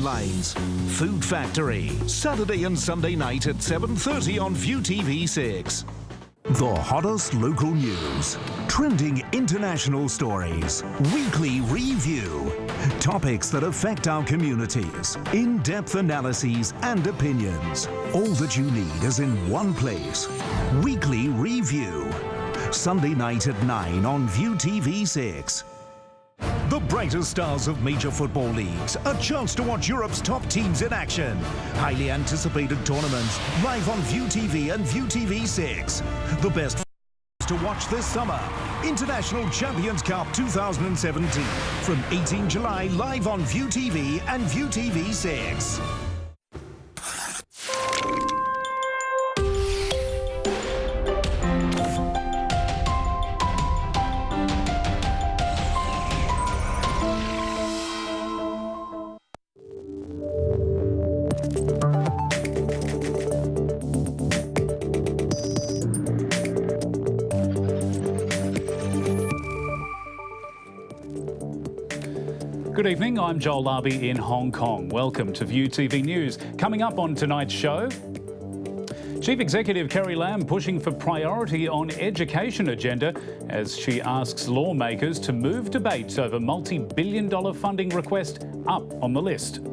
headlines. Food Factory, Saturday and Sunday night at 7:30 on ViuTVSix. The hottest local news, trending international stories, weekly review, topics that affect our communities, in-depth analyses and opinions. All that you need is in one place. Weekly review. Sunday night at 9 on ViuTV6. The brightest stars of major football leagues. A chance to watch Europe's top teams in action. Highly anticipated tournaments live on ViuTV and ViuTV6. The best to watch this summer. International Champions Cup 2017. From 18 July live on ViuTV and ViuTV6. Good evening, I'm Joel Labi in Hong Kong. Welcome to ViuTV News. Coming up on tonight's show, Chief Executive Carrie Lam pushing for priority on education agenda as she asks lawmakers to move debates over multi-billion-dollar funding request up on the list.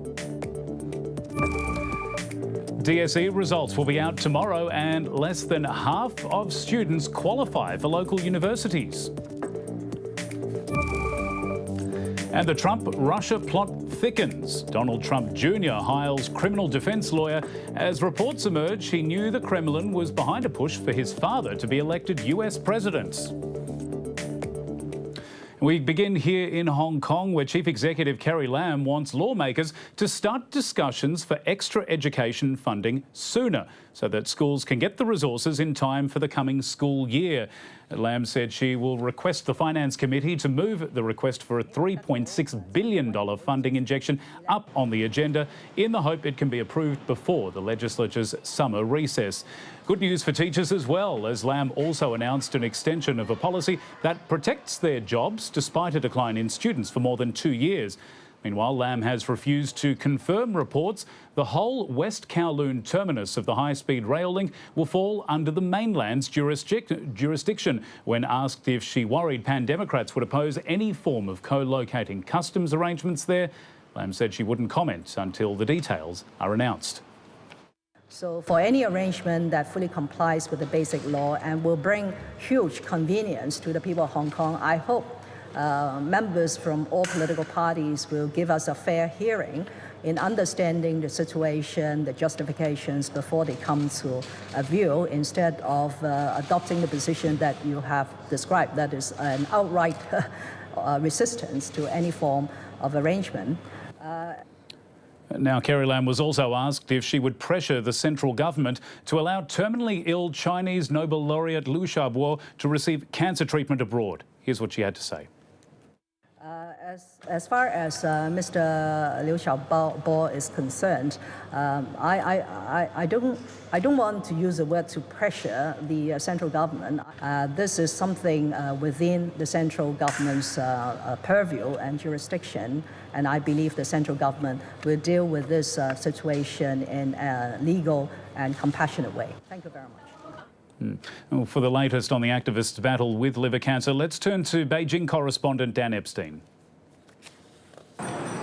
DSE results will be out tomorrow and less than half of students qualify for local universities. And the Trump-Russia plot thickens. Donald Trump Jr. hiles criminal defence lawyer as reports emerge he knew the Kremlin was behind a push for his father to be elected US president. We begin here in Hong Kong, where Chief Executive Carrie Lam wants lawmakers to start discussions for extra education funding sooner so that schools can get the resources in time for the coming school year. Lam said she will request the Finance Committee to move the request for a $3.6 billion funding injection up on the agenda in the hope it can be approved before the legislature's summer recess. Good news for teachers as well, as Lam also announced an extension of a policy that protects their jobs despite a decline in students for more than 2 years. Meanwhile, Lam has refused to confirm reports the whole West Kowloon terminus of the high-speed rail link will fall under the mainland's jurisdiction. When asked if she worried Pan-Democrats would oppose any form of co-locating customs arrangements there, Lam said she wouldn't comment until the details are announced. So for any arrangement that fully complies with the basic law and will bring huge convenience to the people of Hong Kong, I hope members from all political parties will give us a fair hearing in understanding the situation, the justifications before they come to a view, instead of adopting the position that you have described, that is an outright resistance to any form of arrangement. Now, Carrie Lam was also asked if she would pressure the central government to allow terminally ill Chinese Nobel laureate Liu Xiaobo to receive cancer treatment abroad. Here's what she had to say. As far as Mr. Liu Xiaobo is concerned, I don't want to use the word to pressure the central government. This is something within the central government's purview and jurisdiction, and I believe the central government will deal with this situation in a legal and compassionate way. Thank you very much. Well, for the latest on the activists' battle with liver cancer, let's turn to Beijing correspondent Dan Epstein.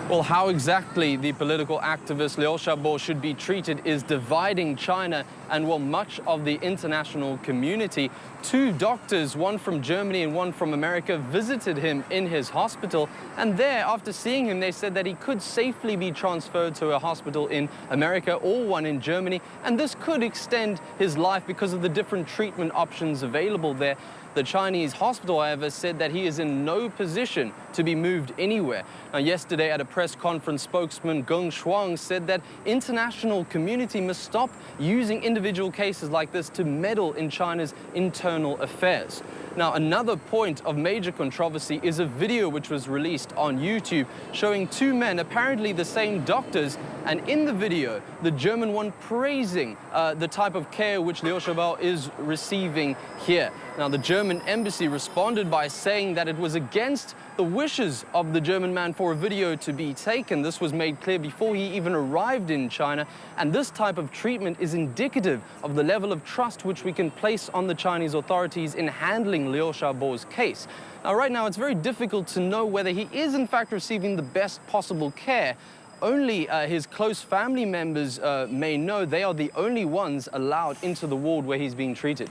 Well, how exactly the political activist Liu Xiaobo should be treated is dividing China and, well, much of the international community. 2 doctors, one from Germany and one from America, visited him in his hospital. And there, after seeing him, they said that he could safely be transferred to a hospital in America or one in Germany. And this could extend his life because of the different treatment options available there. The Chinese hospital, however, said that he is in no position to be moved anywhere. Now, yesterday at a press conference, spokesman Geng Shuang said that international community must stop using individual cases like this to meddle in China's internal affairs. Now, another point of major controversy is a video which was released on YouTube showing 2 men, apparently the same doctors, and in the video, the German one praising the type of care which Liu Xiaobo is receiving here. Now, the German embassy responded by saying that it was against the wishes of the German man for a video to be taken. This was made clear before he even arrived in China, and this type of treatment is indicative of the level of trust which we can place on the Chinese authorities in handling Liu Xiaobo's case. Now, right now, it's very difficult to know whether he is in fact receiving the best possible care. Only his close family members may know. They are the only ones allowed into the ward where he's being treated.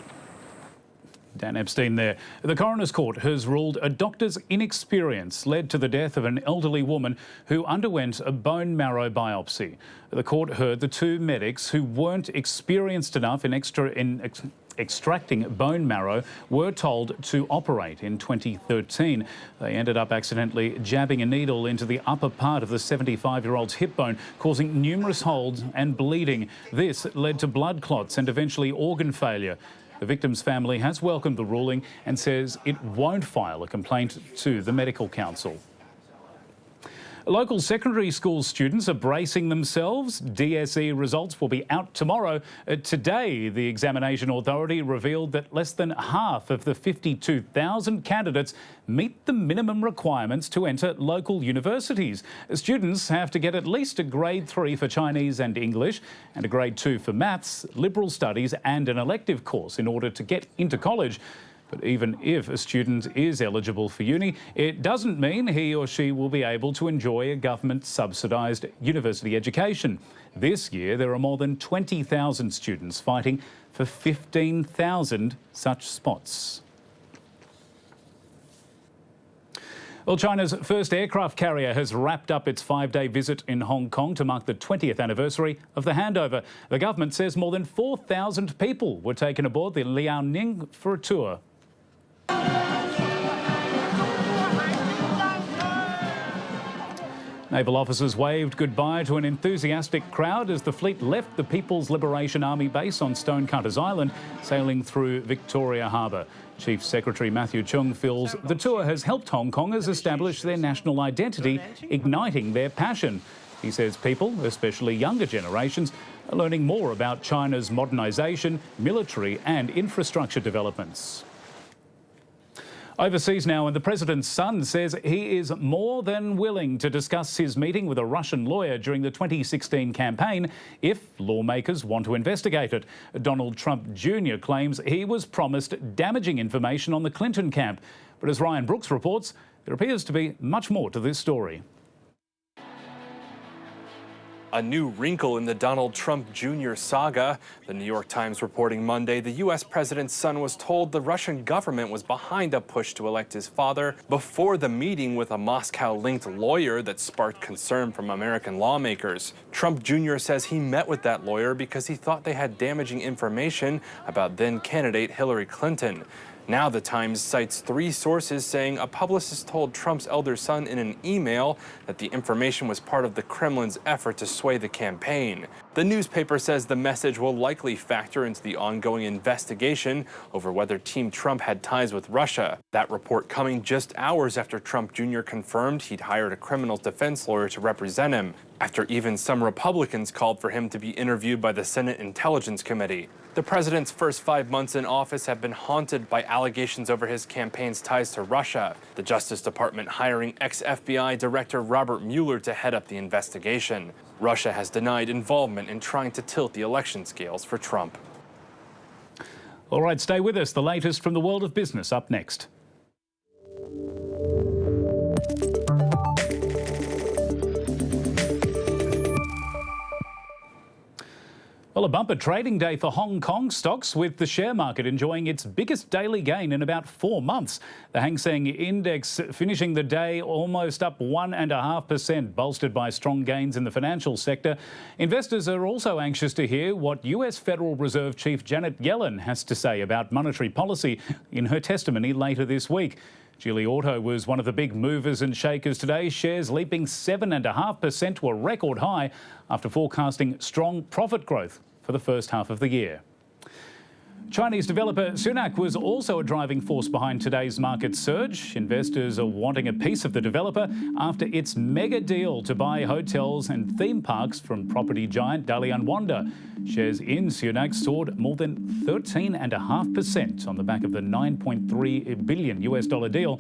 Dan Epstein there. The coroner's court has ruled a doctor's inexperience led to the death of an elderly woman who underwent a bone marrow biopsy. The court heard the two medics who weren't experienced enough in extracting bone marrow were told to operate in 2013. They ended up accidentally jabbing a needle into the upper part of the 75-year-old's hip bone, causing numerous holes and bleeding. This led to blood clots and eventually organ failure. The victim's family has welcomed the ruling and says it won't file a complaint to the Medical Council. Local secondary school students are bracing themselves. DSE results will be out tomorrow. Today, the examination authority revealed that less than half of the 52,000 candidates meet the minimum requirements to enter local universities. Students have to get at least a grade 3 for Chinese and English and a grade 2 for maths, liberal studies and an elective course in order to get into college. But even if a student is eligible for uni, it doesn't mean he or she will be able to enjoy a government-subsidised university education. This year, there are more than 20,000 students fighting for 15,000 such spots. Well, China's first aircraft carrier has wrapped up its 5-day visit in Hong Kong to mark the 20th anniversary of the handover. The government says more than 4,000 people were taken aboard the Liaoning for a tour. Naval officers waved goodbye to an enthusiastic crowd as the fleet left the People's Liberation Army base on Stonecutters Island, sailing through Victoria Harbour. Chief Secretary Matthew Chung feels the tour has helped Hong Kongers establish their national identity, igniting their passion. He says people, especially younger generations, are learning more about China's modernisation, military and infrastructure developments. Overseas now, and the president's son says he is more than willing to discuss his meeting with a Russian lawyer during the 2016 campaign if lawmakers want to investigate it. Donald Trump Jr. claims he was promised damaging information on the Clinton camp. But as Ryan Brooks reports, there appears to be much more to this story. A new wrinkle in the Donald Trump Jr. saga. The New York Times reporting Monday the U.S. president's son was told the Russian government was behind a push to elect his father before the meeting with a Moscow-linked lawyer that sparked concern from American lawmakers. Trump Jr. says he met with that lawyer because he thought they had damaging information about then-candidate Hillary Clinton. Now the Times cites 3 sources saying a publicist told Trump's elder son in an email that the information was part of the Kremlin's effort to sway the campaign. The newspaper says the message will likely factor into the ongoing investigation over whether Team Trump had ties with Russia. That report coming just hours after Trump Jr. confirmed he'd hired a criminal defense lawyer to represent him, after even some Republicans called for him to be interviewed by the Senate Intelligence Committee. The president's first 5 months in office have been haunted by allegations over his campaign's ties to Russia. The Justice Department hiring ex-FBI Director Robert Mueller to head up the investigation. Russia has denied involvement in trying to tilt the election scales for Trump. All right, stay with us. The latest from the world of business up next. Well, a bumper trading day for Hong Kong stocks, with the share market enjoying its biggest daily gain in about 4 months. The Hang Seng Index finishing the day almost up 1.5%, bolstered by strong gains in the financial sector. Investors are also anxious to hear what US Federal Reserve Chief Janet Yellen has to say about monetary policy in her testimony later this week. Geely Auto was one of the big movers and shakers today, shares leaping 7.5% to a record high after forecasting strong profit growth for the first half of the year. Chinese developer Sunac was also a driving force behind today's market surge. Investors are wanting a piece of the developer after its mega deal to buy hotels and theme parks from property giant Dalian Wanda. Shares in Sunac soared more than 13.5% on the back of the $9.3 billion deal.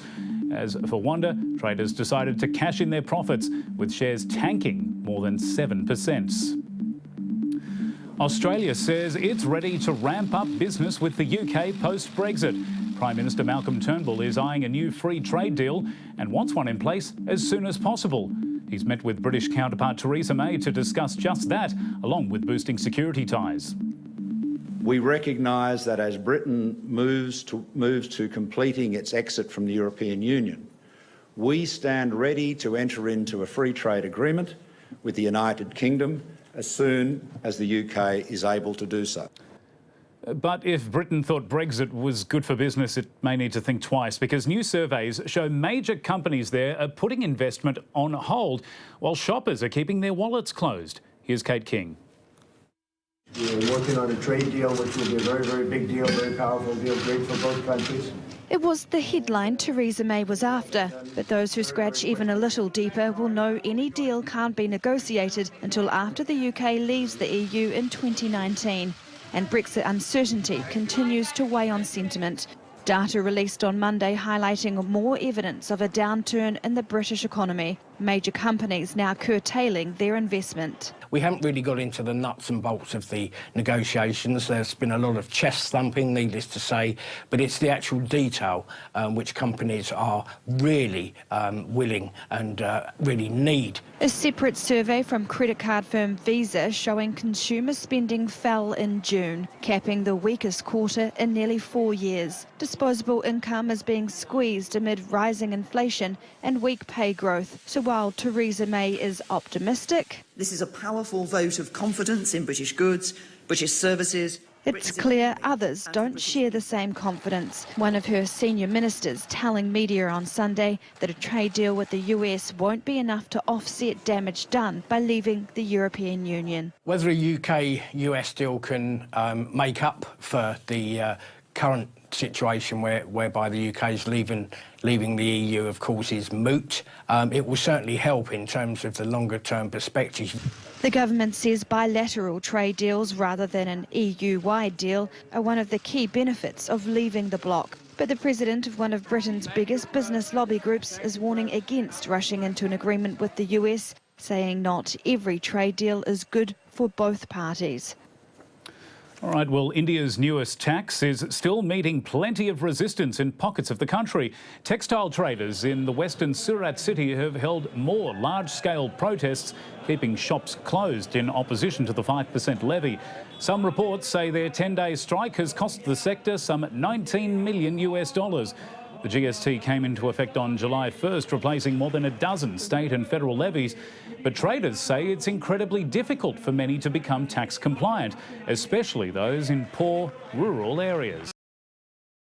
As for Wanda, traders decided to cash in their profits, with shares tanking more than 7%. Australia says it's ready to ramp up business with the UK post-Brexit. Prime Minister Malcolm Turnbull is eyeing a new free trade deal and wants one in place as soon as possible. He's met with British counterpart Theresa May to discuss just that, along with boosting security ties. We recognise that as Britain moves to completing its exit from the European Union, we stand ready to enter into a free trade agreement with the United Kingdom as soon as the UK is able to do so. But if Britain thought Brexit was good for business, it may need to think twice, because new surveys show major companies there are putting investment on hold while shoppers are keeping their wallets closed. Here's Kate King. We're working on a trade deal which will be a very, very big deal, very powerful deal, great for both countries. It was the headline Theresa May was after, but those who scratch even a little deeper will know any deal can't be negotiated until after the UK leaves the EU in 2019. And Brexit uncertainty continues to weigh on sentiment. Data released on Monday highlighting more evidence of a downturn in the British economy. Major companies now curtailing their investment. We haven't really got into the nuts and bolts of the negotiations. There's been a lot of chest thumping, needless to say, but it's the actual detail which companies are really willing and really need. A separate survey from credit card firm Visa showing consumer spending fell in June, capping the weakest quarter in nearly 4 years. Disposable income is being squeezed amid rising inflation and weak pay growth. So while Theresa May is optimistic, this is a powerful vote of confidence in British goods, British services. It's clear others don't share the same confidence. One of her senior ministers telling media on Sunday that a trade deal with the US won't be enough to offset damage done by leaving the European Union. Whether a UK-US deal can make up for the current situation whereby the UK is leaving the EU, of course, is moot. It will certainly help in terms of the longer-term perspective. The government says bilateral trade deals rather than an EU-wide deal are one of the key benefits of leaving the bloc. But the president of one of Britain's biggest business lobby groups is warning against rushing into an agreement with the US, saying not every trade deal is good for both parties. All right, well, India's newest tax is still meeting plenty of resistance in pockets of the country. Textile traders in the western Surat city have held more large-scale protests, keeping shops closed in opposition to the 5% levy. Some reports say their 10-day strike has cost the sector some $19 million. The GST came into effect on July 1st, replacing more than a dozen state and federal levies. But traders say it's incredibly difficult for many to become tax compliant, especially those in poor rural areas.